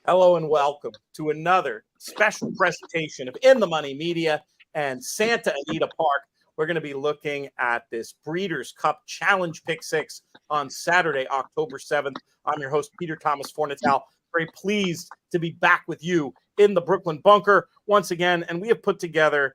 Hello and welcome to another special presentation of In the Money Media and Santa Anita Park. We're going to be looking at this Breeders' Cup Challenge Pick 6 on Saturday, October 7th. I'm your host, Peter Thomas Fornitel. Very pleased to be back with you in the Brooklyn Bunker once again. And we have put together,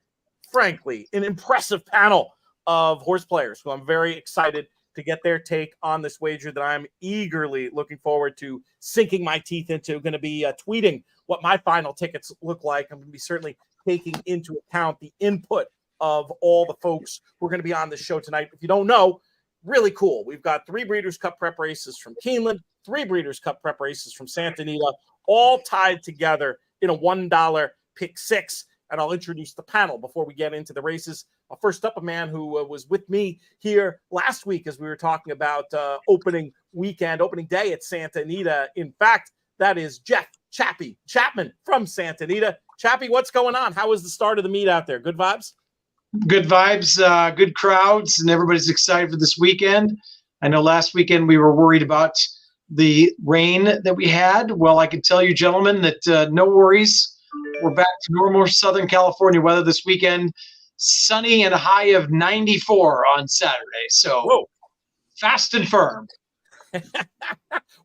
frankly, an impressive panel of horse players who I'm very excited to get their take on this wager that I'm eagerly looking forward to sinking my teeth into. Going to be tweeting what my final tickets look like. I'm going to be certainly taking into account the input of all the folks who are going to be on the show tonight. If you don't know, really cool. We've got 3 Breeders' Cup prep races from Keeneland, 3 Breeders' Cup prep races from Santa Anita, all tied together in a $1 pick 6. And I'll introduce the panel before we get into the races. First up, a man who was with me here last week as we were talking about opening day at Santa Anita. In fact, that is Chappy Chapman from Santa Anita. Chappy, what's going on? How was the start of the meet out there? Good vibes? Good vibes, good crowds, and everybody's excited for this weekend. I know last weekend we were worried about the rain that we had. Well, I can tell you, gentlemen, that no worries. We're back to normal Southern California weather this weekend. Sunny and a high of 94 on Saturday. So Whoa. Fast and firm.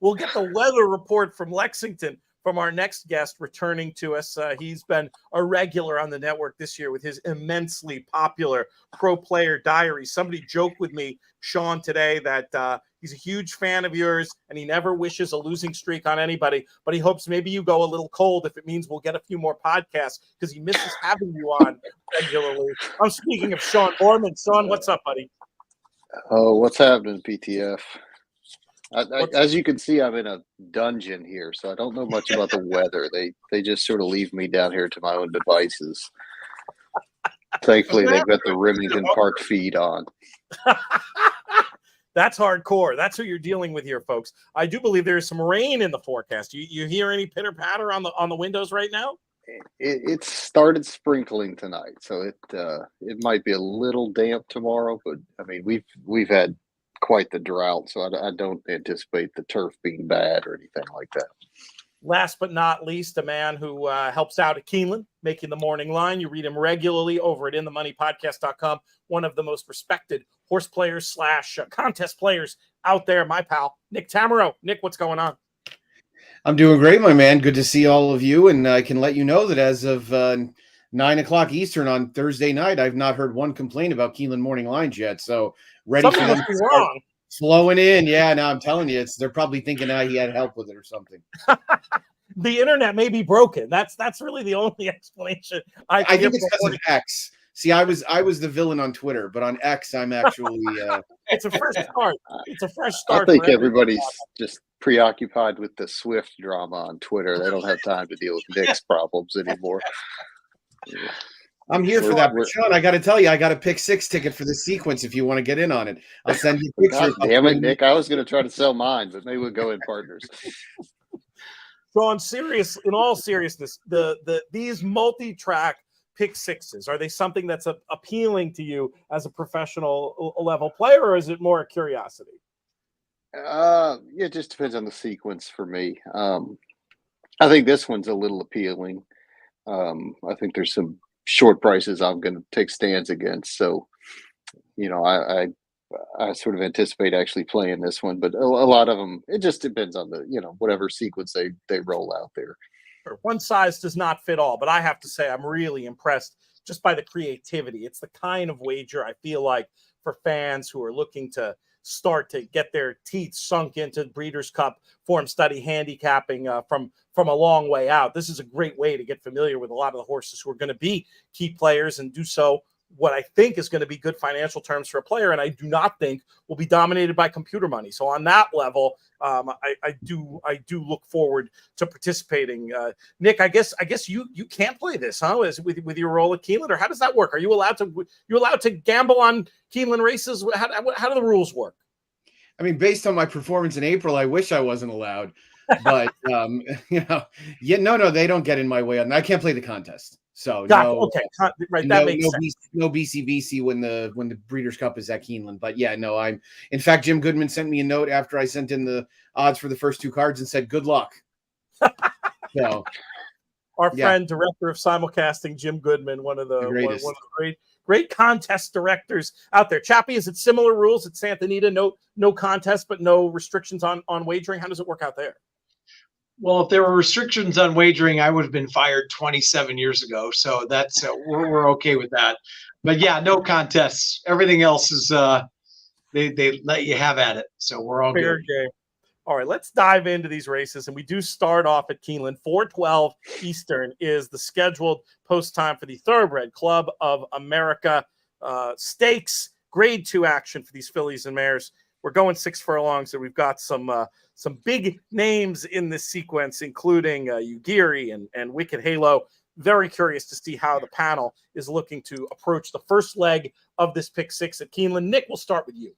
We'll get the weather report from Lexington from our next guest returning to us. He's been a regular on the network this year with his immensely popular Pro Player Diary. Somebody joked with me, Sean, today that he's a huge fan of yours and he never wishes a losing streak on anybody, but he hopes maybe you go a little cold if it means we'll get a few more podcasts because he misses having you on regularly. I'm speaking of Sean Boarman. Sean, what's up, buddy? Oh, what's happening, PTF? As you can see, I'm in a dungeon here, so I don't know much about the weather. They just sort of leave me down here to my own devices. Thankfully, they've got the Remington Park feed on. That's hardcore. That's who you're dealing with here, folks. I do believe there's some rain in the forecast. You hear any pitter patter on the windows right now? It started sprinkling tonight, so it might be a little damp tomorrow. But I mean, we've had quite the drought, so I don't anticipate the turf being bad or anything like that. Last but not least, a man who helps out at Keeneland, making the morning line. You read him regularly over at InTheMoneyPodcast.com. One of the most respected horse players / contest players out there, my pal, Nick Tammaro. Nick, what's going on? I'm doing great, my man. Good to see all of you, and I can let you know that as of 9 o'clock Eastern on Thursday night, I've not heard one complaint about Keeneland morning lines yet. So ready Something for them must be wrong. Flowing in. Yeah, no, I'm telling you, they're probably thinking he had help with it or something. The internet may be broken. That's really the only explanation. I think it's because of X. See, I was the villain on Twitter, but on X, I'm actually. It's a fresh start. It's a fresh start. I think everybody's just preoccupied with the Swift drama on Twitter. They don't have time to deal with Nick's problems anymore. I'm here for that. But Sean, I got to tell you, I got a pick 6 ticket for the sequence if you want to get in on it. I'll send you pictures. Damn it, Nick. I was going to try to sell mine, but maybe we'll go in partners. Sean, in all seriousness, these multi-track pick 6s, are they something that's appealing to you as a professional level player, or is it more a curiosity? It just depends on the sequence for me. I think this one's a little appealing. I think there's some short prices I'm going to take stands against. So, I sort of anticipate actually playing this one, but a lot of them, it just depends on the, whatever sequence they roll out there. One size does not fit all, but I have to say I'm really impressed just by the creativity. It's the kind of wager I feel like for fans who are looking to start to get their teeth sunk into Breeders' Cup form study handicapping from a long way out. This is a great way to get familiar with a lot of the horses who are going to be key players and do so what I think is going to be good financial terms for a player, and I do not think will be dominated by computer money. So on that level, I do look forward to participating. Nick, I guess you can't play this, huh? With your role at Keeneland, or how does that work? Are you allowed to gamble on Keeneland races? How do the rules work? I mean, based on my performance in April, I wish I wasn't allowed, but no, they don't get in my way on that. I can't play the contest. So right. That makes sense. No BCBC when the Breeders' Cup is at Keeneland. But yeah, no, in fact, Jim Goodman sent me a note after I sent in the odds for the first 2 cards and said, "Good luck." So Our yeah. friend, director of simulcasting, Jim Goodman, one of the great contest directors out there. Chappy, is it similar rules at Santa Anita? No contest, but no restrictions on wagering. How does it work out there? Well, if there were restrictions on wagering, I would have been fired 27 years ago. So that's we're okay with that. But yeah, no contests. Everything else is they let you have at it. So we're all Fair good. game. All right, let's dive into these races, and we do start off at Keeneland. 4:12 Eastern is the scheduled post time for the Thoroughbred Club of America Stakes Grade 2 action for these fillies and mares. We're going 6 furlongs, so we've got some big names in this sequence, including Ugiri and Wicked Halo. Very curious to see how the panel is looking to approach the first leg of this pick 6 at Keeneland. Nick, we'll start with you.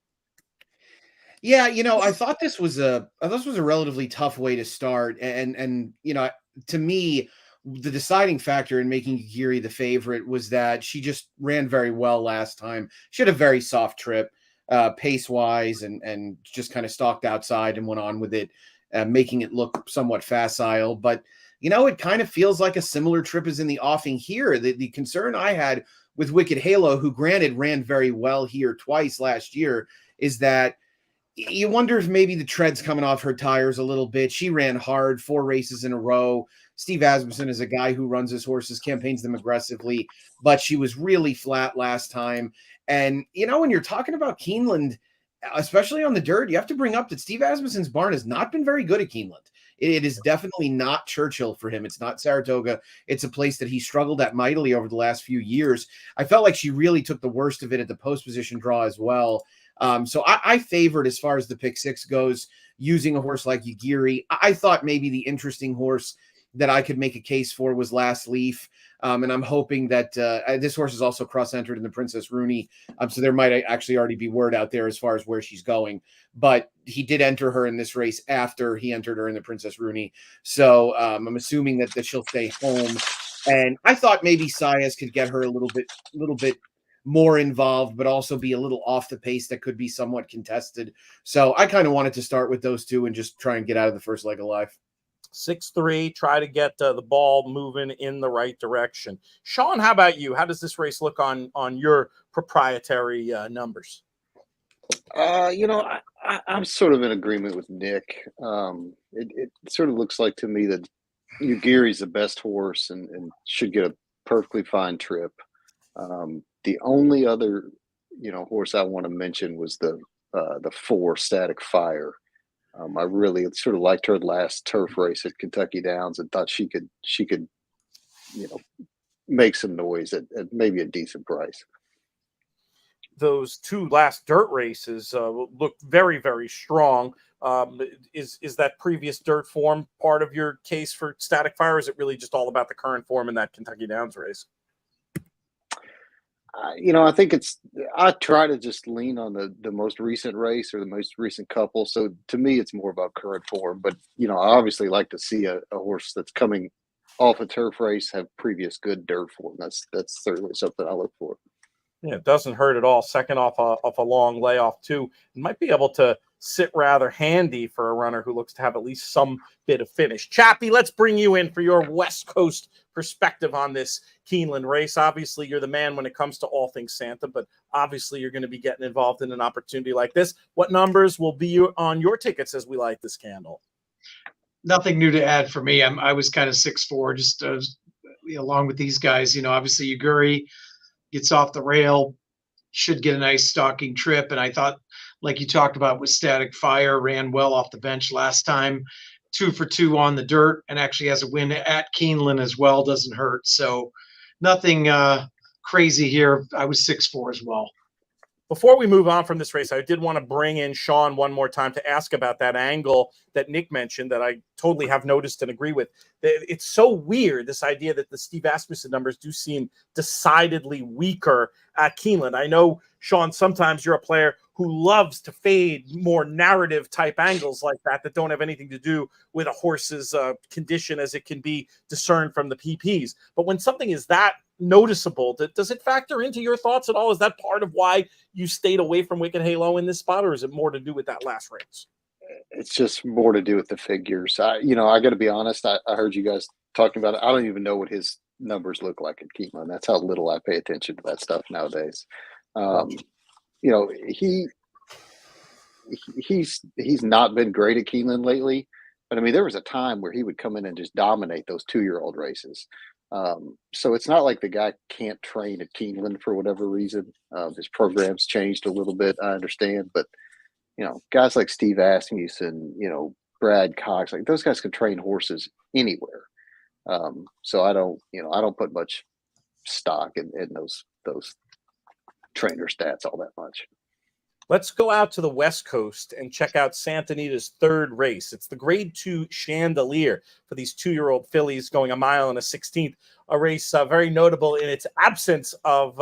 Yeah, I thought this was a relatively tough way to start, and to me, the deciding factor in making Ugiri the favorite was that she just ran very well last time. She had a very soft trip, pace wise, and just kind of stalked outside and went on with it, making it look somewhat facile. But it kind of feels like a similar trip as in the offing here. The concern I had with Wicked Halo, who granted ran very well here twice last year, is that you wonder if maybe the tread's coming off her tires a little bit. She ran hard 4 races in a row. Steve Asmussen is a guy who runs his horses, campaigns them aggressively, but she was really flat last time. And, when you're talking about Keeneland, especially on the dirt, you have to bring up that Steve Asmussen's barn has not been very good at Keeneland. It is definitely not Churchill for him. It's not Saratoga. It's a place that he struggled at mightily over the last few years. I felt like she really took the worst of it at the post position draw as well. So I favored, as far as the pick 6 goes, using a horse like Ugiri. I thought maybe the interesting horse that I could make a case for was Last Leaf. And I'm hoping that this horse is also cross-entered in the Princess Rooney. So there might actually already be word out there as far as where she's going. But he did enter her in this race after he entered her in the Princess Rooney. So I'm assuming that she'll stay home. And I thought maybe Saez could get her a little bit more involved, but also be a little off the pace that could be somewhat contested. So I kind of wanted to start with those two and just try and get out of the first leg alive. 6-3, try to get the ball moving in the right direction. Sean, how about you? How does this race look on your proprietary numbers? I'm sort of in agreement with Nick. It sort of looks like to me that Ugiri's the best horse and should get a perfectly fine trip. The only other, horse I want to mention was the 4 Static Fire. I really sort of liked her last turf race at Kentucky Downs and thought she could, make some noise at maybe a decent price. Those 2 last dirt races look very, very strong. Is that previous dirt form part of your case for Static Fire? Or is it really just all about the current form in that Kentucky Downs race? I think I try to just lean on the most recent race or the most recent couple. So to me, it's more about current form. But, I obviously like to see a horse that's coming off a turf race have previous good dirt form. That's certainly something I look for. Yeah, it doesn't hurt at all. Second off a long layoff, too. It might be able to sit rather handy for a runner who looks to have at least some bit of finish. Chappy, let's bring you in for your West Coast perspective on this Keeneland race. Obviously, you're the man when it comes to all things Santa, but obviously you're going to be getting involved in an opportunity like this. What numbers will be on your tickets as we light this candle? Nothing new to add for me. I was kind of 6'4", just along with these guys. Obviously Ugiri gets off the rail, should get a nice stalking trip. And I thought, like you talked about with Static Fire, ran well off the bench last time, 2 for 2 on the dirt, and actually has a win at Keeneland as well. Doesn't hurt. So nothing crazy here. I was 6'4" as well. Before we move on from this race, I did want to bring in Sean one more time to ask about that angle that Nick mentioned that I totally have noticed and agree with. It's so weird, this idea that the Steve Asmussen numbers do seem decidedly weaker at Keeneland. I know, Sean, sometimes you're a player who loves to fade more narrative type angles like that don't have anything to do with a horse's condition as it can be discerned from the PPs. But when something is that noticeable, does it factor into your thoughts at all? Is that part of why you stayed away from Wicked Halo in this spot, or is it more to do with that last race? it's just more to do with the figures. I got to be honest. I heard you guys talking about it. I don't even know what his numbers look like at Keeneland. That's how little I pay attention to that stuff nowadays. You know, he's not been great at Keeneland lately, but I mean, there was a time where he would come in and just dominate those 2-year-old races. So it's not like the guy can't train at Keeneland for whatever reason. His program's changed a little bit, I understand, but guys like Steve Asmussen, Brad Cox, like those guys can train horses anywhere. So I don't put much stock in those trainer stats all that much. Let's go out to the West Coast and check out Santa Anita's third race. It's the Grade 2 Chandelier for these 2-year-old fillies going 1 mile and a 16th. A race very notable in its absence of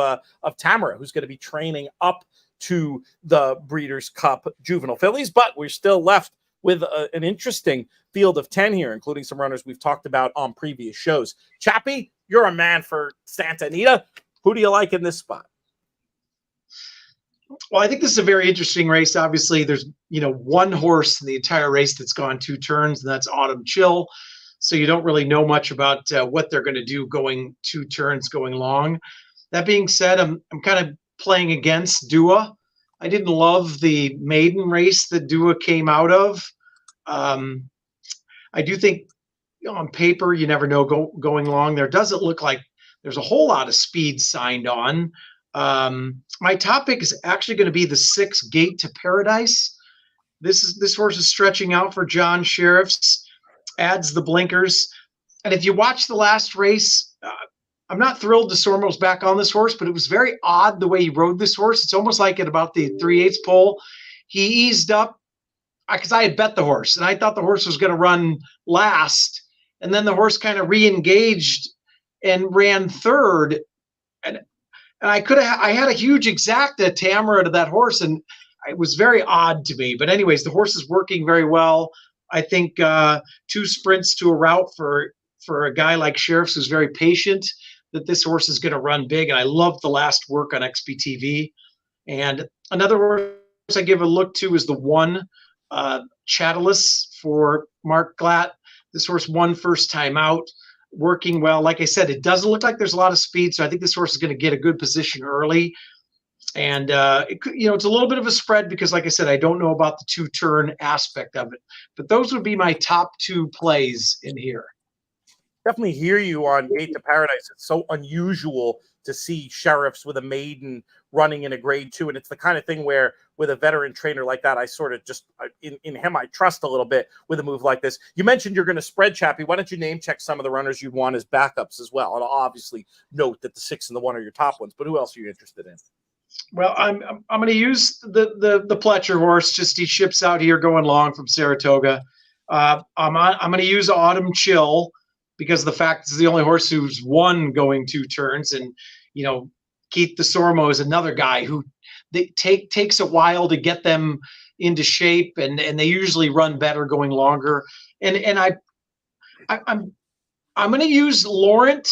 Tammaro, who's going to be training up to the Breeders' Cup juvenile fillies. But we're still left with an interesting field of 10 here, including some runners we've talked about on previous shows. Chappy, you're a man for Santa Anita. Who do you like in this spot? Well, I think this is a very interesting race. Obviously, there's one horse in the entire race that's gone 2 turns, and that's Autumn Chill. So you don't really know much about what they're going to do going 2 turns, going long. That being said, I'm kind of playing against Dua. I didn't love the maiden race that Dua came out of. I do think on paper, you never know going long. There doesn't look like there's a whole lot of speed signed on. My topic is actually going to be the 6 Gate to Paradise. This horse is stretching out for John Sheriffs, adds the blinkers. And if you watch the last race, I'm not thrilled DeSormo's back on this horse, but it was very odd the way he rode this horse. It's almost like at about the 3/8 pole, he eased up because I had bet the horse and I thought the horse was going to run last. And then the horse kind of re-engaged and ran third. And I had a huge exacta Tammaro to that horse, and it was very odd to me. But anyways, the horse is working very well. I think 2 sprints to a route for a guy like Sheriffs who's very patient, that this horse is going to run big. And I love the last work on XBTV. And another horse I give a look to is the 1 Chattelus for Mark Glatt. This horse won first time out, working well. Like I said, it doesn't look like there's a lot of speed, so I think this horse is going to get a good position early. And it's a little bit of a spread because, like I said, I don't know about the 2-turn aspect of it. But those would be my top 2 plays in here. Definitely hear you on Gate to Paradise. It's so unusual to see Sheriffs with a maiden running in a Grade 2, and it's the kind of thing where with a veteran trainer like that, I sort of just in him I trust a little bit with a move like this. You mentioned you're going to spread, Chappy. Why don't you name check some of the runners you'd want as backups as well? And I'll obviously note that the 6 and the 1 are your top ones, but who else are you interested in? Well, I'm going to use the Pletcher horse. Just he ships out here going long from Saratoga. I'm going to use Autumn Chill because of the fact it's the only horse who's won going 2 turns, and Keith DeSormo is another guy who takes a while to get them into shape, and they usually run better going longer. And I'm going to use Laurent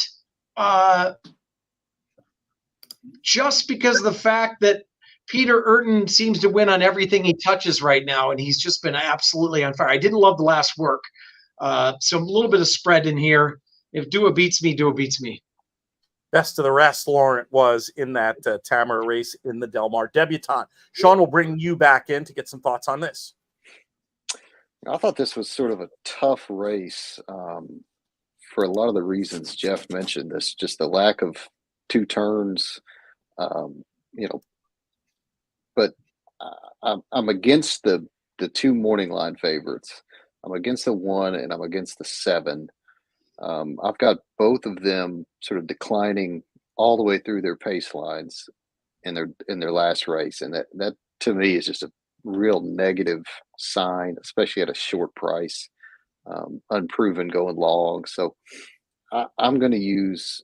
just because of the fact that Peter Urton seems to win on everything he touches right now, and he's just been absolutely on fire. I didn't love the last work, so a little bit of spread in here. If Dua beats me, Dua beats me. Best of the rest, Laurent was in that Tammaro race in the Del Mar Debutante. Sean will bring you back in to get some thoughts on this. I thought this was sort of a tough race for a lot of the reasons Jeff mentioned. This just the lack of 2 turns, but I'm against the 2 morning line favorites. I'm against the 1 and I'm against the 7. I've got both of them sort of declining all the way through their pace lines in their last race, and that to me is just a real negative sign, especially at a short price, unproven going long. So I'm going to use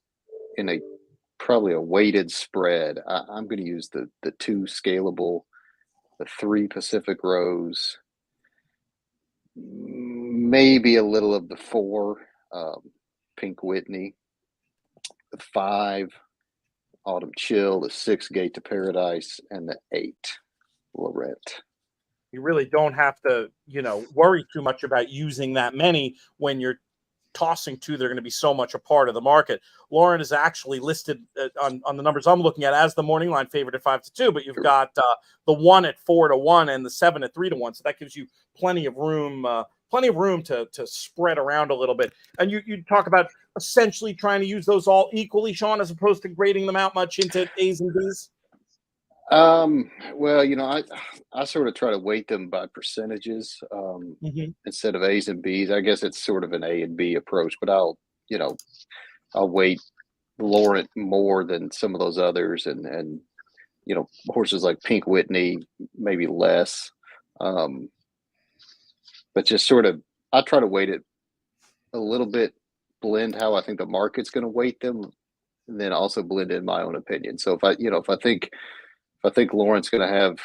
probably a weighted spread. I'm going to use the 2 Scalable, the 3 Pacific Rose, maybe a little of the 4 Pink Whitney, the 5 Autumn Chill, the 6 Gate to Paradise, and the 8 Laurent. you really don't have to, worry too much about using that many when you're tossing two. They're going to be so much a part of the market. Lauren is actually listed on the numbers I'm looking at as the morning line favorite at 5-2, but you've got the 1 at 4-1 and the 7 at 3-1. So that gives you plenty of room to spread around a little bit. And you talk about essentially trying to use those all equally, Sean, as opposed to grading them out much into A's and B's. Well, I sort of try to weight them by percentages instead of A's and B's. I guess it's sort of an A and B approach, but I'll weight Laurent more than some of those others, and horses like Pink Whitney maybe less. But just sort of, I try to weight it a little bit, blend how I think the market's going to weight them, and then also blend in my own opinion. So if I think Laurent's going to have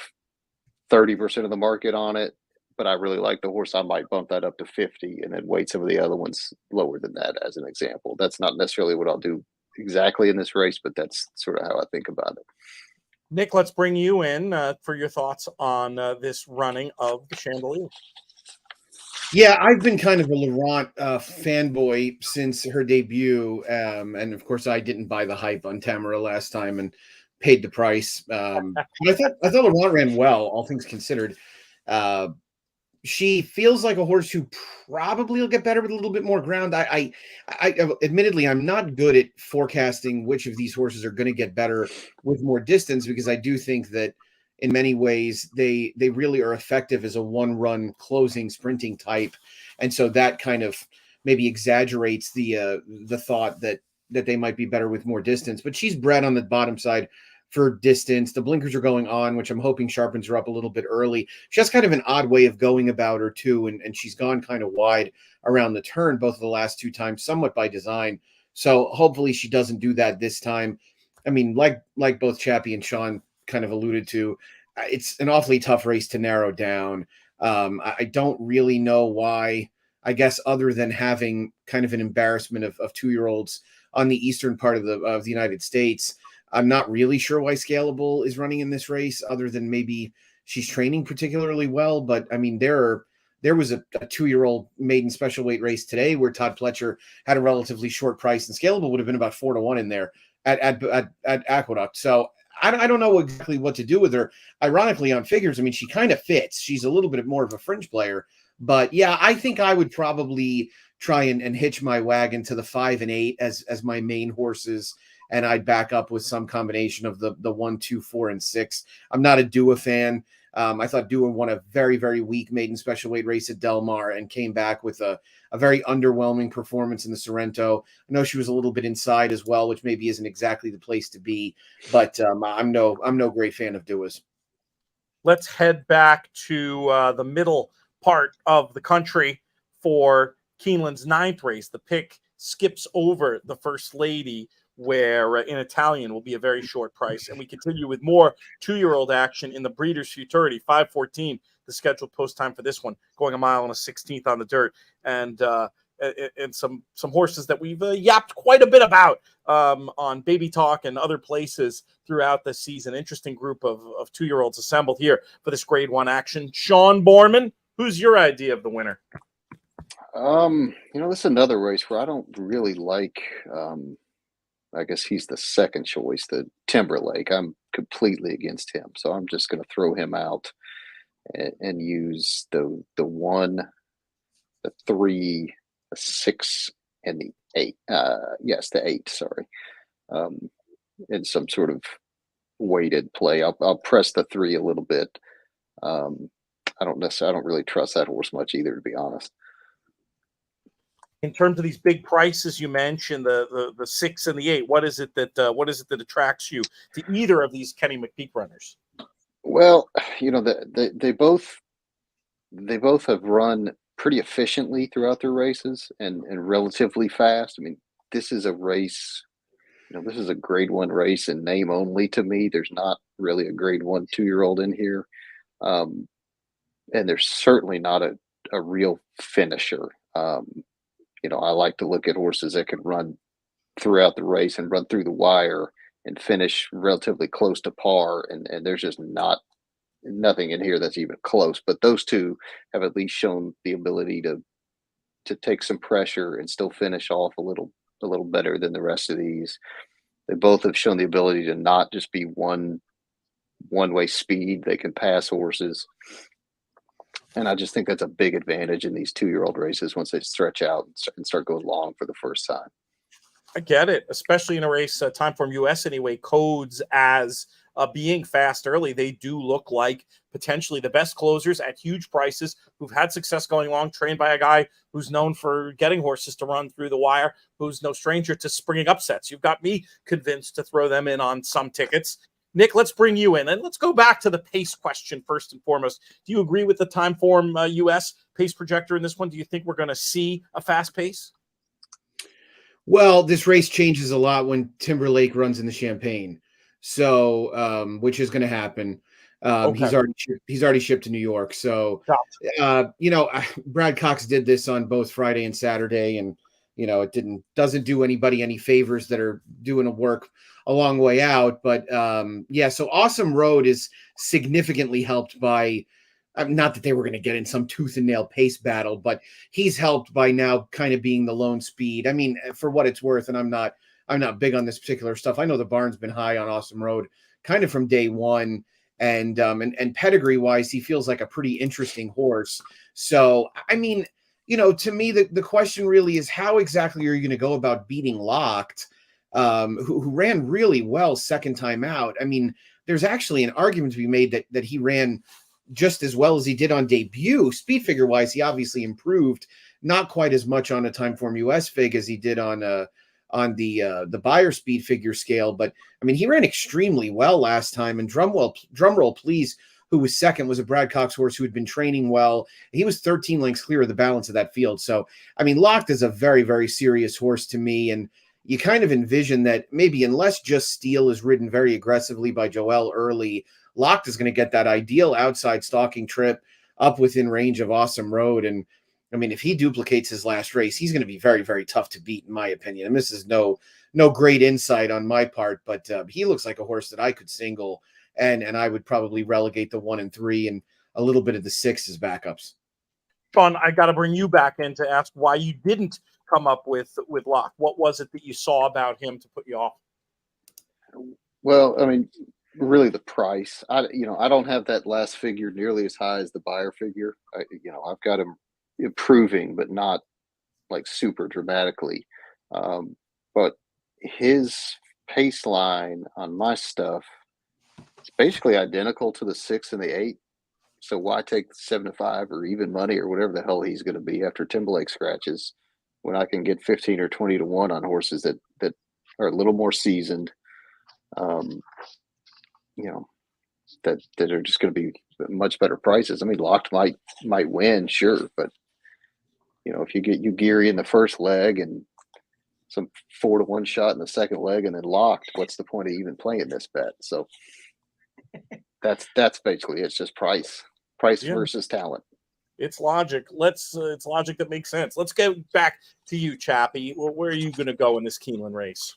30% of the market on it, but I really like the horse, I might bump that up to 50 and then weight some of the other ones lower than that as an example. That's not necessarily what I'll do exactly in this race, but that's sort of how I think about it. Nick, let's bring you in for your thoughts on this running of the Chandelier. Yeah, I've been kind of a Laurent fanboy since her debut. And of course, I didn't buy the hype on Tammaro last time and paid the price. But I thought Laurent ran well, all things considered. She feels like a horse who probably will get better with a little bit more ground. I admittedly, I'm not good at forecasting which of these horses are going to get better with more distance, because I do think that in many ways they really are effective as a one-run closing sprinting type, and so that kind of maybe exaggerates the thought that they might be better with more distance. But she's bred on the bottom side for distance. The blinkers are going on, which I'm hoping sharpens her up a little bit early. She has kind of an odd way of going about her too, and she's gone kind of wide around the turn both of the last two times, somewhat by design. So hopefully she doesn't do that this time. I mean, like both Chappy and Sean kind of alluded to, it's an awfully tough race to narrow down. I don't really know why, I guess, other than having kind of an embarrassment of 2-year-olds on the eastern part of the United States. I'm not really sure why Scalable is running in this race, other than maybe she's training particularly well. But I mean, there was a 2-year-old maiden special weight race today where Todd Pletcher had a relatively short price, and Scalable would have been about 4-1 in there at Aqueduct. So I don't know exactly what to do with her. Ironically, on figures, I mean, she kind of fits. She's a little bit more of a fringe player. But yeah, I think I would probably try and hitch my wagon to the 5 and 8 as my main horses. And I'd back up with some combination of the 1, 2, 4, and 6. I'm not a Dua fan. I thought Dua won a very, very weak maiden special weight race at Del Mar and came back with a very underwhelming performance in the Sorrento. I know she was a little bit inside as well, which maybe isn't exactly the place to be. But I'm no great fan of Dua's. Let's head back to the middle part of the country for Keeneland's 9th race. The pick skips over the First Lady, where in Italian will be a very short price. And we continue with more 2-year-old action in the Breeders' Futurity, 5:14, the scheduled post time for this one, going a mile and a 16th on the dirt. And some horses that we've yapped quite a bit about on Baby Talk and other places throughout the season. Interesting group of 2-year-olds assembled here for this Grade 1 action. Sean Boarman, who's your idea of the winner? This is another race where I don't really like I guess he's the second choice, the Timberlake. I'm completely against him, so I'm just going to throw him out and use the 1, the 3, the 6, and the 8. Yes, the 8. Sorry, in some sort of weighted play. I'll press the 3 a little bit. I don't really trust that horse much either, to be honest. In terms of these big prices you mentioned, the 6 and the 8, what is it that attracts you to either of these Kenny McPeak runners? Well, they both have run pretty efficiently throughout their races and relatively fast. I mean, this is a race, this is a Grade 1 race in name only to me. There's not really a Grade 1 2-year-old in here. And there's certainly not a real finisher. I like to look at horses that can run throughout the race and run through the wire and finish relatively close to par. And there's just not nothing in here that's even close. But those two have at least shown the ability to take some pressure and still finish off a little better than the rest of these. They both have shown the ability to not just be one-way speed. They can pass horses. And I just think that's a big advantage in these 2-year-old races once they stretch out and start going long for the first time. I get it, especially in a race, Timeform US anyway, codes as being fast early. They do look like potentially the best closers at huge prices who've had success going long, trained by a guy who's known for getting horses to run through the wire, who's no stranger to springing upsets. You've got me convinced to throw them in on some tickets. Nick, let's bring you in, and let's go back to the pace question first and foremost. Do you agree with the Timeform US pace projector in this one? Do you think we're going to see a fast pace? Well, this race changes a lot when Timberlake runs in the Champagne, so which is going to happen. Okay. He's already shipped to New York, so Brad Cox did this on both Friday and Saturday, and it doesn't do anybody any favors that are doing a work a long way out. But so Awesome Road is significantly helped by. Not that they were going to get in some tooth and nail pace battle, but he's helped by now kind of being the lone speed. I mean, for what it's worth, and I'm not big on this particular stuff. I know the barn's been high on Awesome Road kind of from day one, and pedigree wise, he feels like a pretty interesting horse. So, I mean, to me, the question really is how exactly are you going to go about beating Locked, who ran really well second time out? I mean, there's actually an argument to be made that he ran just as well as he did on debut. Speed figure wise, he obviously improved, not quite as much on a Timeform US fig as he did on the Beyer speed figure scale. But I mean, he ran extremely well last time. And drumroll please, who was second, was a Brad Cox horse who had been training well. He was 13 lengths clear of the balance of that field. So, I mean, Locked is a very, very serious horse to me. And you kind of envision that maybe unless Just Steel is ridden very aggressively by Joel early, Locked is going to get that ideal outside stalking trip up within range of Awesome Road. And I mean, if he duplicates his last race, he's going to be very, very tough to beat, in my opinion. And this is no great insight on my part, but he looks like a horse that I could single, and I would probably relegate the 1 and 3 and a little bit of the 6 as backups. Sean, I got to bring you back in to ask why you didn't come up with Lock. What was it that you saw about him to put you off? Well, I mean, really the price. I don't have that last figure nearly as high as the Beyer figure. I've got him improving, but not like super dramatically. But his pace line on my stuff is basically identical to the 6 and the 8. So why take the 7 to 5 or even money or whatever the hell he's going to be after Timberlake scratches when I can get 15 or 20 to 1 on horses that are a little more seasoned. That are just going to be much better prices. I mean, Locked might win, sure, but if you get Ugiri in the first leg and some 4 to 1 shot in the second leg and then Locked, what's the point of even playing this bet? So that's basically it's just price versus talent. It's logic. It's logic that makes sense. Let's get back to you, Chappy. Well, where are you going to go in this Keeneland race?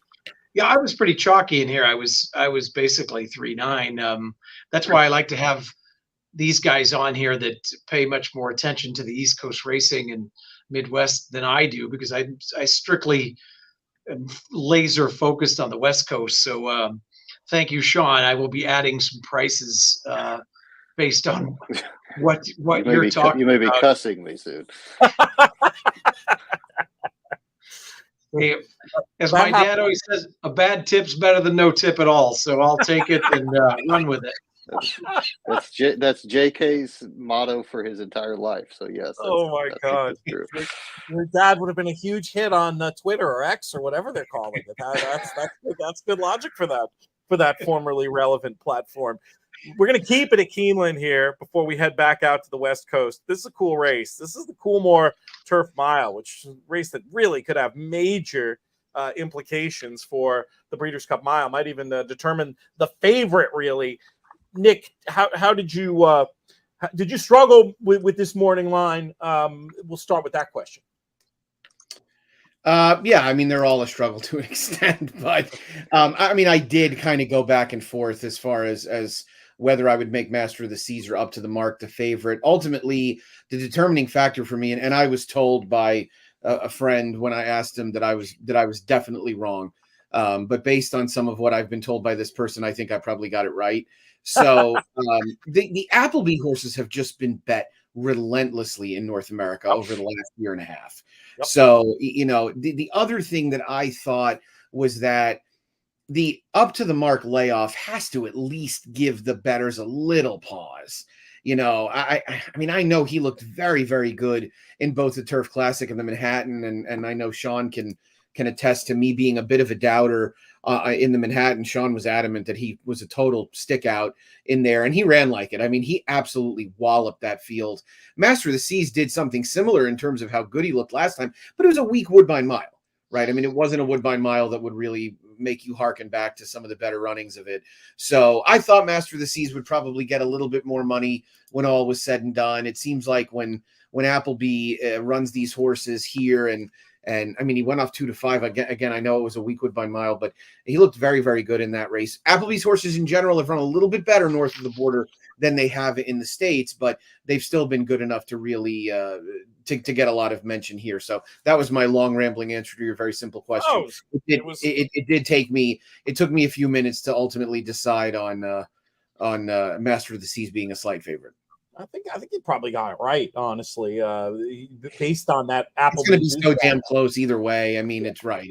Yeah, I was pretty chalky in here. I was basically 3-9. That's why I like to have these guys on here that pay much more attention to the East Coast racing and Midwest than I do, because I strictly am laser focused on the West Coast. So thank you, Sean. I will be adding some prices based on what you're talking about. You may be cussing me soon. Hey, as my dad always says, a bad tip's better than no tip at all. So I'll take it and run with it. That's JK's motto for his entire life. So yes. Oh my God! Your dad would have been a huge hit on Twitter or X or whatever they're calling it. That's good logic for that formerly relevant platform. We're going to keep it at Keeneland here before we head back out to the West Coast. This is a cool race. This is the Coolmore Turf Mile, which is a race that really could have major implications for the Breeders' Cup Mile. Might even determine the favorite, really. Nick, how did you struggle with this morning line? We'll start with that question. Yeah, I mean, they're all a struggle to an extent, but I mean, I did kind of go back and forth as far as whether I would make Master of the Seas or Up to the Mark the favorite. Ultimately, the determining factor for me, and I was told by a friend when I asked him that I was definitely wrong. But based on some of what I've been told by this person, I think I probably got it right. So the Appleby horses have just been bet relentlessly in North America over the last year and a half. Yep. So, the other thing that I thought was that the Up to the Mark layoff has to at least give the bettors a little pause. I mean, I know he looked very, very good in both the Turf Classic and the Manhattan, and I know Sean can attest to me being a bit of a doubter in the Manhattan. Sean was adamant that he was a total stick out in there, and he ran like it. I mean, he absolutely walloped that field. Master of the Seas did something similar in terms of how good he looked last time, but it was a weak Woodbine Mile, right? I mean, it wasn't a Woodbine Mile that would really make you hearken back to some of the better runnings of it. So I thought Master of the Seas would probably get a little bit more money when all was said and done. It seems like when Appleby runs these horses here, and I mean, he went off 2-5 again. I know it was a weak Woodbine Mile, but he looked very, very good in that race. Appleby's horses in general have run a little bit better north of the border than they have in the States, but they've still been good enough to really to get a lot of mention here. So that was my long rambling answer to your very simple question. It took me a few minutes to ultimately decide on Master of the Seas being a slight favorite. I think you probably got it right, honestly. Based on that Appleby, it's going to be so damn close either way. I mean, it's right.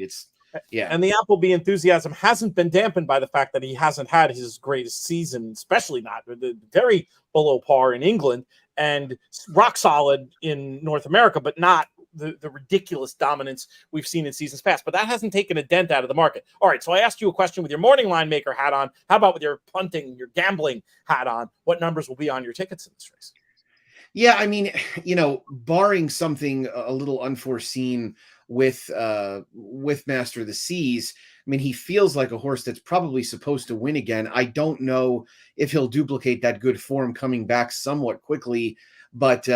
And the Appleby enthusiasm hasn't been dampened by the fact that he hasn't had his greatest season, especially not very below par in England and rock solid in North America, but not the ridiculous dominance we've seen in seasons past. But that hasn't taken a dent out of the market. All right, so I asked you a question with your morning line maker hat on. How about with your punting, your gambling hat on? What numbers will be on your tickets in this race? Yeah, I mean, barring something a little unforeseen with Master of the Seas, I mean, he feels like a horse that's probably supposed to win again. I don't know if he'll duplicate that good form coming back somewhat quickly, but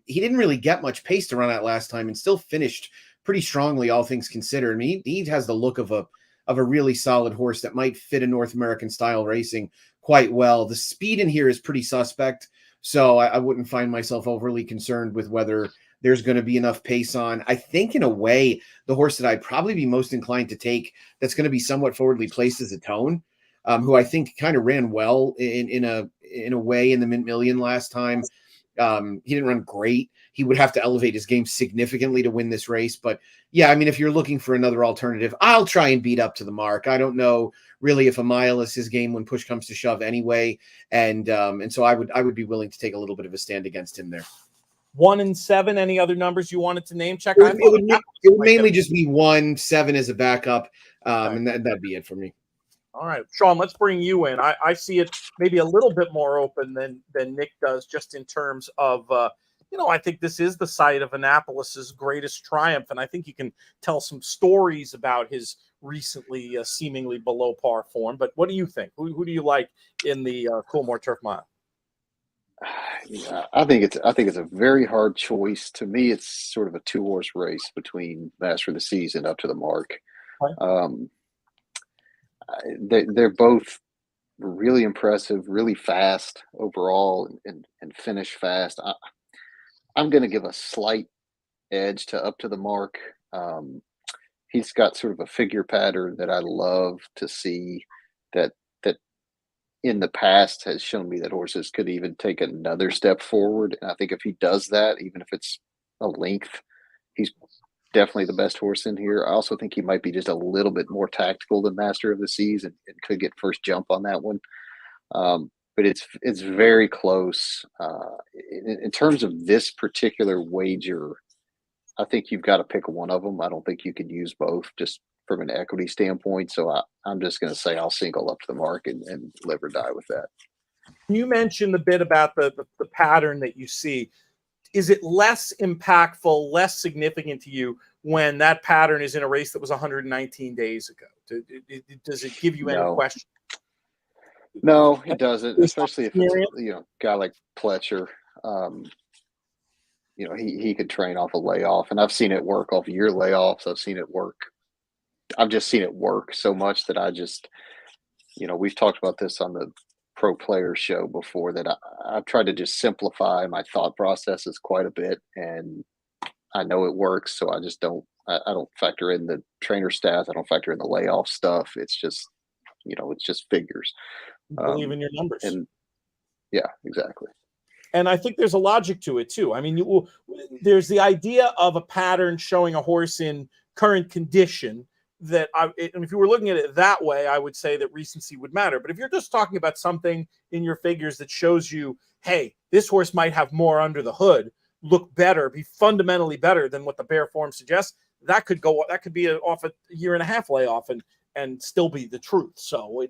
he didn't really get much pace to run out last time and still finished pretty strongly, all things considered. I mean, he has the look of a really solid horse that might fit a North American style racing quite well. The speed in here is pretty suspect, so I wouldn't find myself overly concerned with whether there's going to be enough pace on. I think in a way, the horse that I'd probably be most inclined to take that's going to be somewhat forwardly placed is a Tone, who I think kind of ran well in a way in the Mint Million last time. He didn't run great. He would have to elevate his game significantly to win this race. But yeah, I mean, if you're looking for another alternative, I'll try and beat Up to the Mark. I don't know really if a mile is his game when push comes to shove anyway. And so I would be willing to take a little bit of a stand against him there. 1 and 7. Any other numbers you wanted to name? Check. It would mainly just be 1, 7 as a backup, and that'd be it for me. All right, Sean, let's bring you in. I see it maybe a little bit more open than Nick does, just in terms of, I think this is the site of Annapolis's greatest triumph, and I think you can tell some stories about his recently seemingly below par form. But what do you think? Who do you like in the Coolmore Turf Mile? Yeah, I think it's a very hard choice. To me, it's sort of a 2-horse race between Master of the Seas and Up to the Mark. Right. They're both really impressive, really fast overall, and finish fast. I'm going to give a slight edge to Up to the Mark. He's got sort of a figure pattern that I love to see, that in the past has shown me that horses could even take another step forward. And I think if he does that, even if it's a length, he's definitely the best horse in here. I also think he might be just a little bit more tactical than Master of the Seas and could get first jump on that one. But it's very close. In terms of this particular wager, I think you've got to pick one of them. I don't think you could use both just from an equity standpoint. So I'm just going to say I'll single Up to the Mark and live or die with that. You mentioned a bit about the pattern that you see. Is it less impactful, less significant to you when that pattern is in a race that was 119 days ago? Does it give you any question? No, it doesn't, especially if it's a guy like Pletcher. He could train off a layoff, and I've seen it work off year layoffs. I've just seen it work so much that I just, we've talked about this on the pro player show before that I've tried to just simplify my thought processes quite a bit, and I know it works. So I just I don't factor in the trainer stats. I don't factor in the layoff stuff. It's just, it's just figures. Believe in your numbers. And yeah, exactly. And I think there's a logic to it too. I mean, there's the idea of a pattern showing a horse in current condition and if you were looking at it that way, I would say that recency would matter. But if you're just talking about something in your figures that shows you, hey, this horse might have more under the hood, look better, be fundamentally better than what the bare form suggests, that could be off a year and a half layoff and still be the truth. So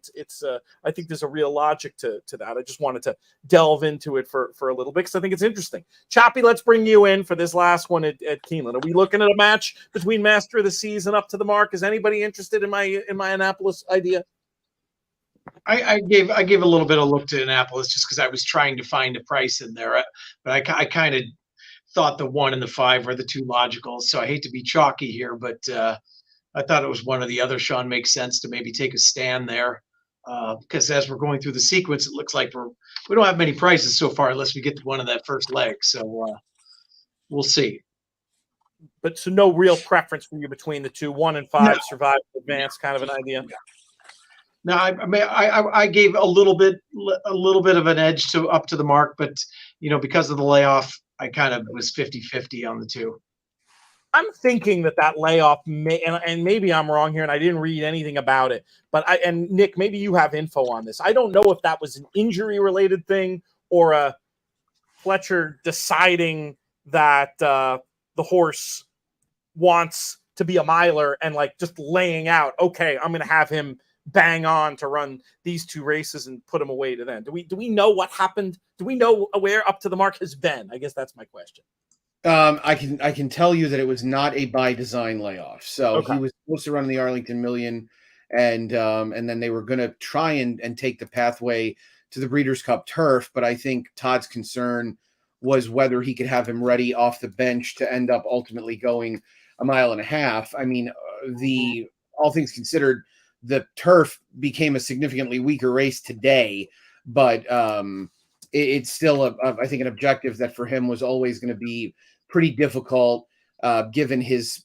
I think there's a real logic to that. I just wanted to delve into it for a little bit because I think it's interesting. Chappy, let's bring you in for this last one at Keeneland. Are we looking at a match between Master of the Seas and Up to the Mark? Is anybody interested in my Annapolis idea? I gave a little bit of look to Annapolis just because I was trying to find a price in there, but I kind of thought the 1 and the 5 were the two logical. So I hate to be chalky here, but I thought it was one or the other. Sean, makes sense to maybe take a stand there because as we're going through the sequence, it looks like we don't have many prices so far unless we get to one of that first leg. So we'll see. But so no real preference for you between the two, 1 and 5, survive, advance, kind of an idea. No, I gave a little bit of an edge to Up to the Mark, but because of the layoff, I kind of was 50-50 on the two. I'm thinking that layoff may, and maybe I'm wrong here, and I didn't read anything about it. But and Nick, maybe you have info on this. I don't know if that was an injury-related thing or a Fletcher deciding that the horse wants to be a miler and just laying out. Okay, I'm going to have him bang on to run these 2 races and put him away to then. Do we know what happened? Do we know where Up to the Mark has been? I guess that's my question. I can tell you that it was not a by design layoff. So Okay. He was supposed to run the Arlington Million, and then they were going to try and take the pathway to the Breeders' Cup Turf. But I think Todd's concern was whether he could have him ready off the bench to end up ultimately going a mile and a half. I mean, all things considered, the Turf became a significantly weaker race today, but it's still I think an objective that for him was always going to be pretty difficult, given his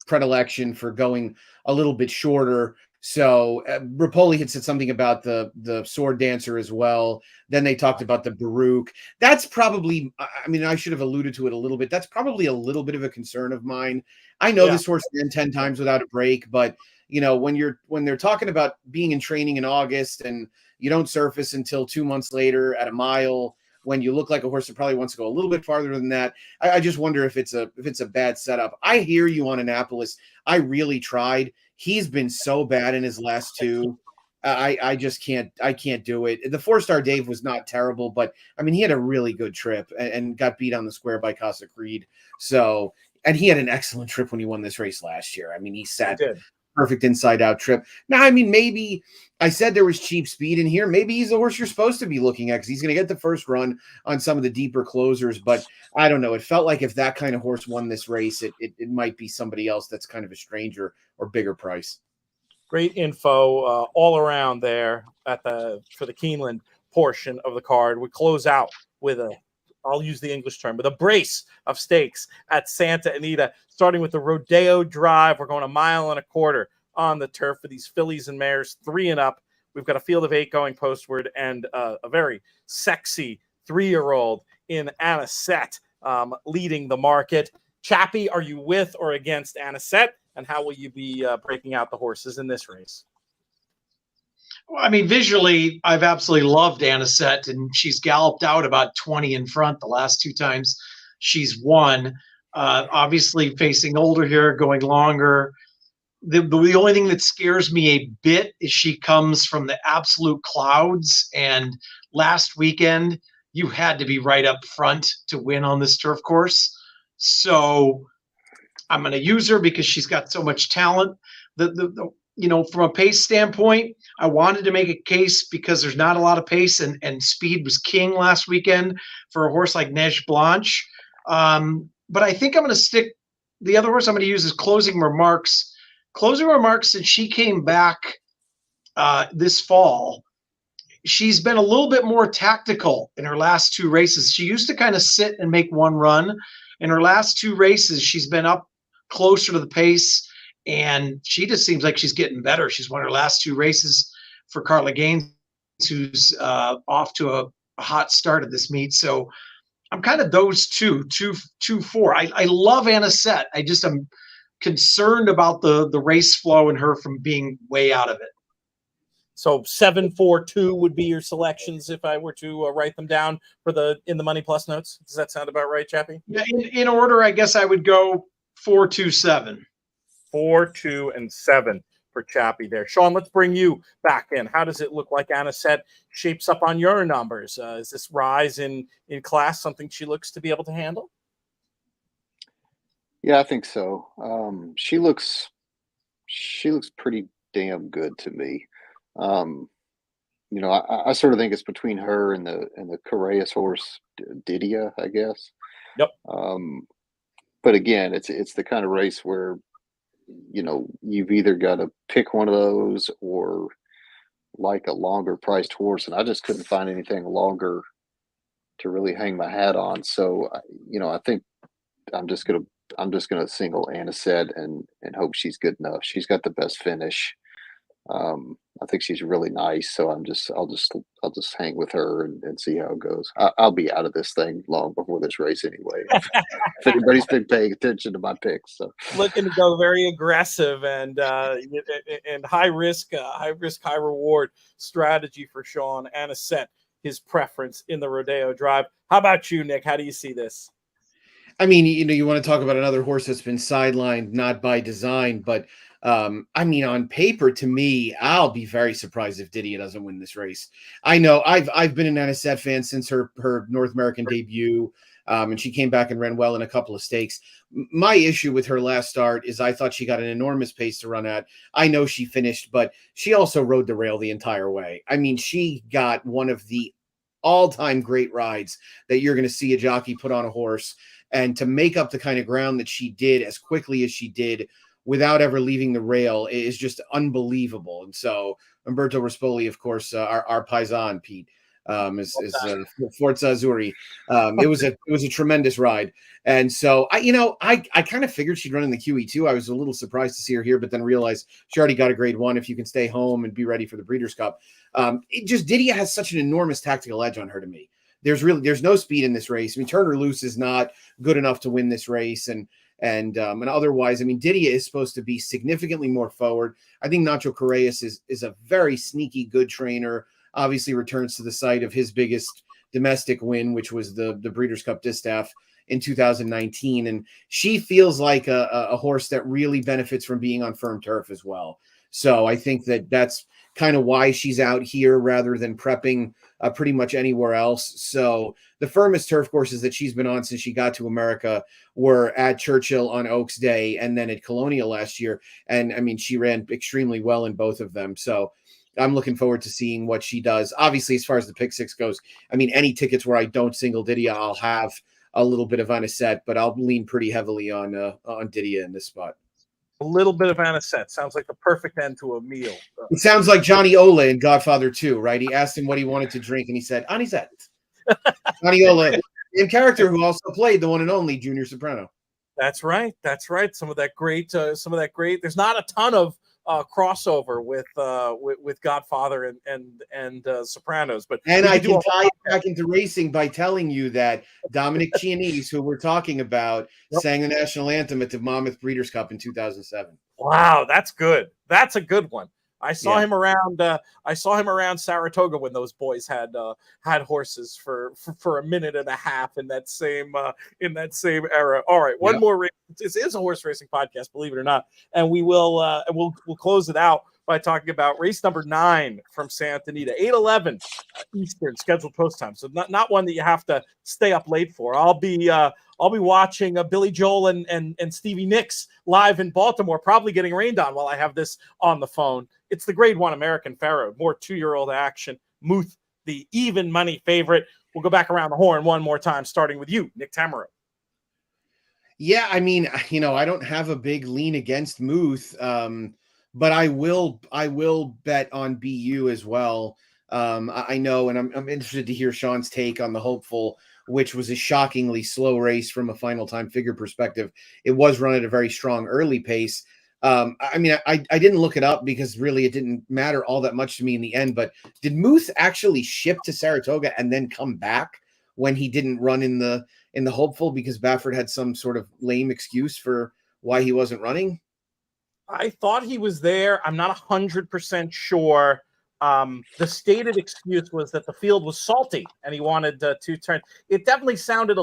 predilection for going a little bit shorter. So Rapoli had said something about the sword dancer as well. Then they talked about the Baruch. That's probably, I mean, I should have alluded to it a little bit. That's probably a little bit of a concern of mine. I know this horse ran 10 times without a break, but when they're talking about being in training in August and you don't surface until 2 months later at a mile, when you look like a horse that probably wants to go a little bit farther than that, I just wonder if it's a bad setup. I hear you on Annapolis. I really tried. He's been so bad in his last 2. I just can't do it. The 4-star Dave was not terrible, but I mean, he had a really good trip and got beat on the square by Casa Creed. So, and he had an excellent trip when he won this race last year. I mean, he sat perfect inside out trip. Now, I mean, maybe I said there was cheap speed in here. Maybe he's the horse you're supposed to be looking at because he's going to get the first run on some of the deeper closers. But I don't know. It felt like if that kind of horse won this race, it might be somebody else that's kind of a stranger or bigger price. Great info all around there for the Keeneland portion of the card. We close out with I'll use the English term, with a brace of stakes at Santa Anita, starting with the Rodeo Drive. We're going 1.25 miles on the turf for these fillies and mares, 3 and up. We've got a field of 8 going postward and a very sexy 3-year-old in Anisette leading the market. Chappy, are you with or against Anisette? And how will you be breaking out the horses in this race? Well, I mean, visually, I've absolutely loved Anisette, and she's galloped out about 20 in front the last 2 times she's won. Obviously, facing older here, going longer. The only thing that scares me a bit is she comes from the absolute clouds, and last weekend, you had to be right up front to win on this turf course. So I'm going to use her because she's got so much talent. From a pace standpoint, I wanted to make a case because there's not a lot of pace and speed was king last weekend for a horse like Neige Blanche. But I think I'm going to stick. The other horse I'm going to use is Closing Remarks. Closing Remarks, since she came back this fall, she's been a little bit more tactical in her last two races. She used to kind of sit and make one run. In her last two races, she's been up closer to the pace, and she just seems like she's getting better. She's won her last two races for Carla Gaines, who's off to a hot start at this meet. So I'm kind of those two, 4. I love Anisette. I just am concerned about the race flow and her from being way out of it. So 7, 4, 2 would be your selections if I were to write them down for in the Money Plus notes. Does that sound about right, Chappy? Yeah, in order, I guess I would go 4, 2, 7. 4, 2, and 7 for Chappy there. Sean, let's bring you back in. How does it look like Anisette shapes up on your numbers? Is this rise in class something she looks to be able to handle? Yeah, I think so. She looks pretty damn good to me. I sort of think it's between her and the Correas horse Didia, I guess. Yep. But again, it's the kind of race where you've either got to pick one of those or like a longer priced horse, and I just couldn't find anything longer to really hang my hat on. So I think I'm just gonna single Anisette and hope she's good enough. She's got the best finish. I think she's really nice, so I'll just hang with her and see how it goes. I'll be out of this thing long before this race anyway. If anybody's been paying attention to my picks, so looking to go very aggressive and high risk, high reward strategy for Sean Anisette, his preference in the Rodeo Drive. How about you, Nick? How do you see this? I mean, you want to talk about another horse that's been sidelined, not by design, but on paper, to me, I'll be very surprised if Didia doesn't win this race. I know I've been an Anisette fan since her North American debut, and she came back and ran well in a couple of stakes. My issue with her last start is I thought she got an enormous pace to run at. I know she finished, but she also rode the rail the entire way. I mean, she got one of the all-time great rides that you're going to see a jockey put on a horse. And to make up the kind of ground that she did as quickly as she did without ever leaving the rail is just unbelievable. And so Umberto Rispoli, of course, our paisan, Pete, is Forza Azzurri. It was a tremendous ride. And so I kind of figured she'd run in the QE2. I was a little surprised to see her here, but then realized she already got a grade 1 if you can stay home and be ready for the Breeders' Cup. Didia has such an enormous tactical edge on her to me. There's no speed in this race. I mean, Turner Loose is not good enough to win this race, and otherwise, I mean, Didia is supposed to be significantly more forward. I think Nacho Correas is a very sneaky good trainer. Obviously, returns to the site of his biggest domestic win, which was the Breeders' Cup Distaff in 2019, and she feels like a horse that really benefits from being on firm turf as well. So I think that's kind of why she's out here rather than prepping pretty much anywhere else. So the firmest turf courses that she's been on since she got to America were at Churchill on Oaks Day and then at Colonial last year. And I mean, she ran extremely well in both of them. So I'm looking forward to seeing what she does. Obviously, as far as the pick six goes, I mean, any tickets where I don't single Didia, I'll have a little bit of Anisette, but I'll lean pretty heavily on Didia in this spot. A little bit of Anisette sounds like the perfect end to a meal. It sounds like Johnny Ola in Godfather 2, right? He asked him what he wanted to drink, and he said, Anisette. Johnny Ola, in character, who also played the one and only Junior Soprano. That's right. Some of that great. There's not a ton of crossover with Godfather and Sopranos, but I can tie it back into racing by telling you that Dominic Chianese, who we're talking about, sang the national anthem at the Monmouth Breeders' Cup in 2007. Wow, that's good. That's a good one. I saw him around. I saw him around Saratoga when those boys had horses for a minute and a half in that same era. All right, one more race. This is a horse racing podcast, believe it or not, and we'll close it out by talking about race number 9 from Santa Anita, 8:11 Eastern scheduled post time. So not one that you have to stay up late for. I'll be watching Billy Joel and Stevie Nicks live in Baltimore, probably getting rained on while I have this on the phone. It's the grade 1 American Pharoah, more 2-year-old action. Muth, the even money favorite. We'll go back around the horn one more time, starting with you, Nick Tammaro. Yeah, I mean, I don't have a big lean against Muth, but I will bet on BU as well. I know, and I'm interested to hear Sean's take on the Hopeful, which was a shockingly slow race from a final time figure perspective. It was run at a very strong early pace. I mean, I didn't look it up because really it didn't matter all that much to me in the end. But did Muth actually ship to Saratoga and then come back when he didn't run in the Hopeful because Baffert had some sort of lame excuse for why he wasn't running? I thought he was there. I'm not 100% sure. The stated excuse was that the field was salty and he wanted to turn. It definitely sounded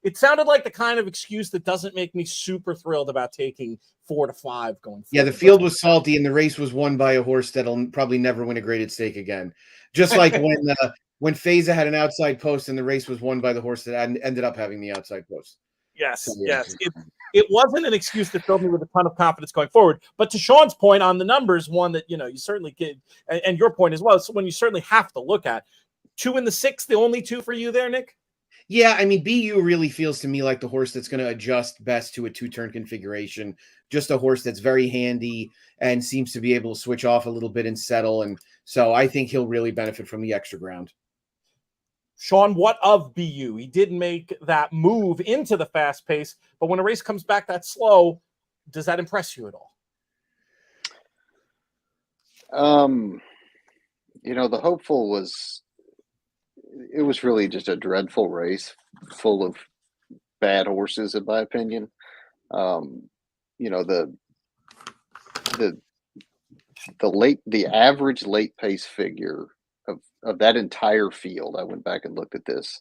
it sounded like the kind of excuse that doesn't make me super thrilled about taking 4 to 5 going forward. Yeah, the field was salty and the race was won by a horse that'll probably never win a graded stake again. Just like when Feza had an outside post and the race was won by the horse that ended up having the outside post. Yes, So, yes. It wasn't an excuse that filled me with a ton of confidence going forward. But to Sean's point on the numbers, one that, you certainly get, and your point as well, it's one you certainly have to look at. 2 in the 6, the only 2 for you there, Nick? Yeah, I mean, BU really feels to me like the horse that's going to adjust best to a 2-turn configuration. Just a horse that's very handy and seems to be able to switch off a little bit and settle. And so I think he'll really benefit from the extra ground. Sean, what of BU? He did make that move into the fast pace, but when a race comes back that slow, does that impress you at all? The Hopeful was really just a dreadful race full of bad horses, in my opinion. The average late pace figure of that entire field, I went back and looked at this,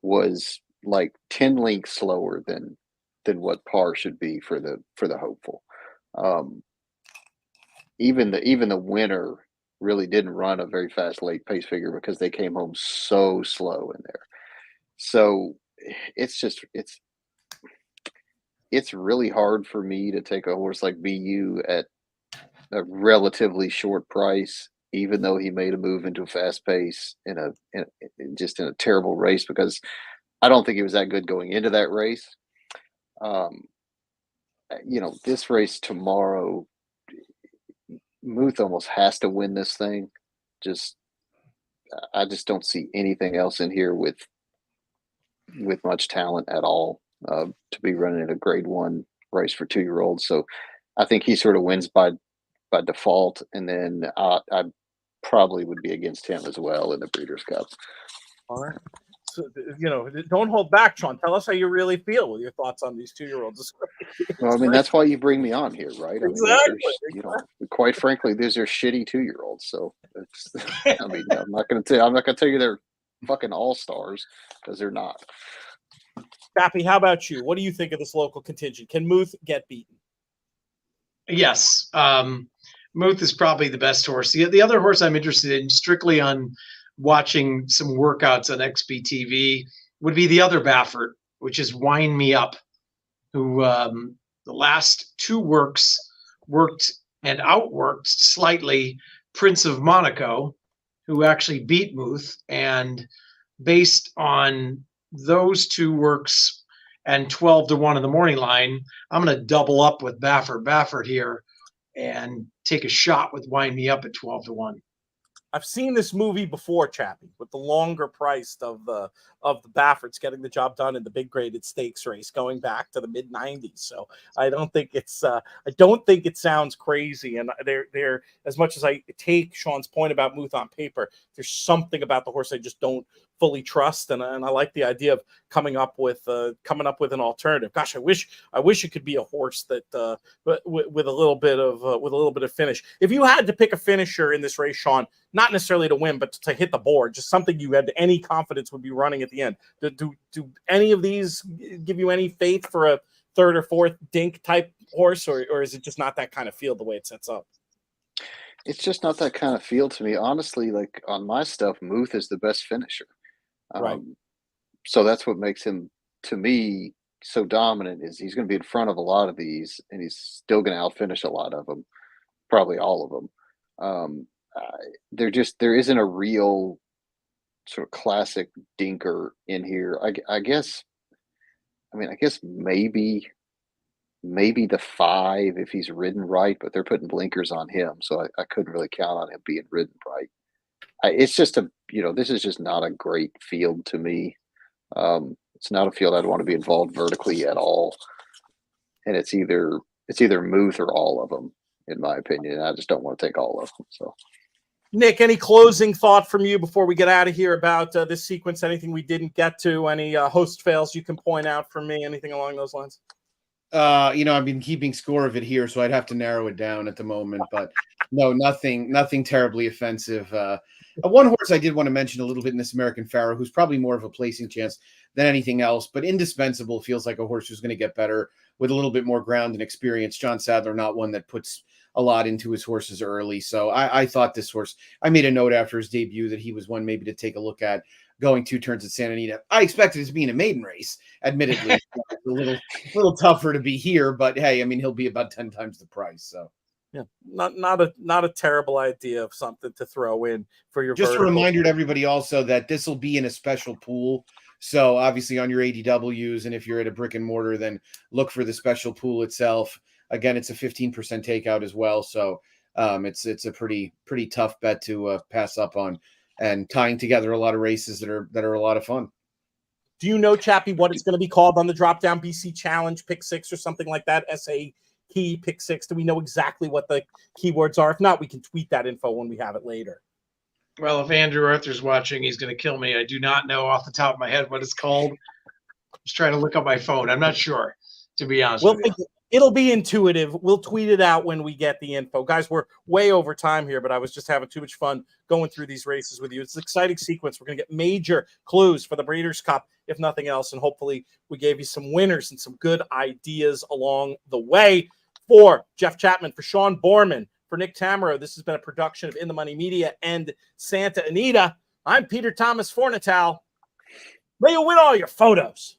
was like 10 lengths slower than what par should be for the Hopeful. Even the winner really didn't run a very fast late pace figure because they came home so slow in there. So it's really hard for me to take a horse like BU at a relatively short price, even though he made a move into a fast pace in a terrible race, because I don't think he was that good going into that race. This race tomorrow, Muth almost has to win this thing. I just don't see anything else in here with much talent at all to be running a grade 1 race for 2-year-olds. So I think he sort of wins by default, and then I probably would be against him as well in the Breeders' Cup. All right. So, don't hold back, Sean. Tell us how you really feel with your thoughts on these 2-year-olds. Well, I mean, that's why you bring me on here, right? Exactly. Quite frankly, these are shitty 2-year-olds. So I mean, I'm not going to tell you they're fucking all-stars, because they're not. Chappy, how about you? What do you think of this local contingent? Can Muth get beaten? Yes. Muth is probably the best horse. The other horse I'm interested in, strictly on watching some workouts on XBTV, would be the other Baffert, which is Wind Me Up, who the last 2 works worked and outworked slightly Prince of Monaco, who actually beat Muth. And based on those 2 works and 12 to 1 in the morning line, I'm going to double up with Baffert here and take a shot with Wind Me Up at 12 to 1. I've seen this movie before, Chappy, with the longer price of the Bafferts getting the job done in the big graded stakes race going back to the mid 90s. So I don't think it sounds crazy. And they're as much as I take Sean's point about Muth on paper, there's something about the horse I just don't fully trust, and I like the idea of coming up with an alternative. Gosh, I wish it could be a horse that with a little bit of finish. If you had to pick a finisher in this race, Sean, not necessarily to win, but to hit the board, just something you had any confidence would be running at the end. Do any of these give you any faith for a 3rd or 4th dink type horse, or is it just not that kind of field the way it sets up? It's just not that kind of field to me, honestly. Like on my stuff, Muth is the best finisher. Right. So that's what makes him, to me, so dominant, is he's going to be in front of a lot of these, and he's still going to outfinish a lot of them, probably all of them. There isn't a real sort of classic dinker in here. I guess maybe the 5 if he's ridden right, but they're putting blinkers on him, so I couldn't really count on him being ridden right. It's just this is just not a great field to me. It's not a field I'd want to be involved vertically at all. And it's either Muth or all of them, in my opinion. I just don't want to take all of them. So, Nick, any closing thought from you before we get out of here about this sequence? Anything we didn't get to? Any host fails you can point out for me? Anything along those lines? I've been keeping score of it here, so I'd have to narrow it down at the moment. But no, nothing terribly offensive. One horse I did want to mention a little bit in this American Pharoah, who's probably more of a placing chance than anything else, but indispensable. Feels like a horse who's going to get better with a little bit more ground and experience. John Sadler, not one that puts a lot into his horses early. So I thought this horse, I made a note after his debut that he was one maybe to take a look at going 2 turns at Santa Anita. I expected it to be in a maiden race, admittedly. It's a little tougher to be here, but hey, I mean, he'll be about 10 times the price. So yeah, not a terrible idea of something to throw in for your just vertical. A reminder to everybody also that this will be in a special pool. So obviously on your ADWs, and if you're at a brick and mortar, then look for the special pool itself. Again, it's a 15% takeout as well. So it's a pretty tough bet to pass up on, and tying together a lot of races that are a lot of fun. Do you know, Chappy, what it's going to be called on the drop down BC Challenge Pick 6 or something like that? SA Key Pick 6. Do we know exactly what the keywords are? If not, we can tweet that info when we have it later. Well, if Andrew Arthur's watching, he's going to kill me. I do not know off the top of my head what it's called. I was trying to look up my phone. I'm not sure, to be honest with you. It'll be intuitive. We'll tweet it out when we get the info. Guys, we're way over time here, but I was just having too much fun going through these races with you. It's an exciting sequence. We're going to get major clues for the Breeders' Cup, if nothing else, and hopefully we gave you some winners and some good ideas along the way. For Jeff Chapman, for Sean Boarman, for Nick Tammaro, this has been a production of In the Money Media and Santa Anita. I'm Peter Thomas Fornatal. May you win all your photos.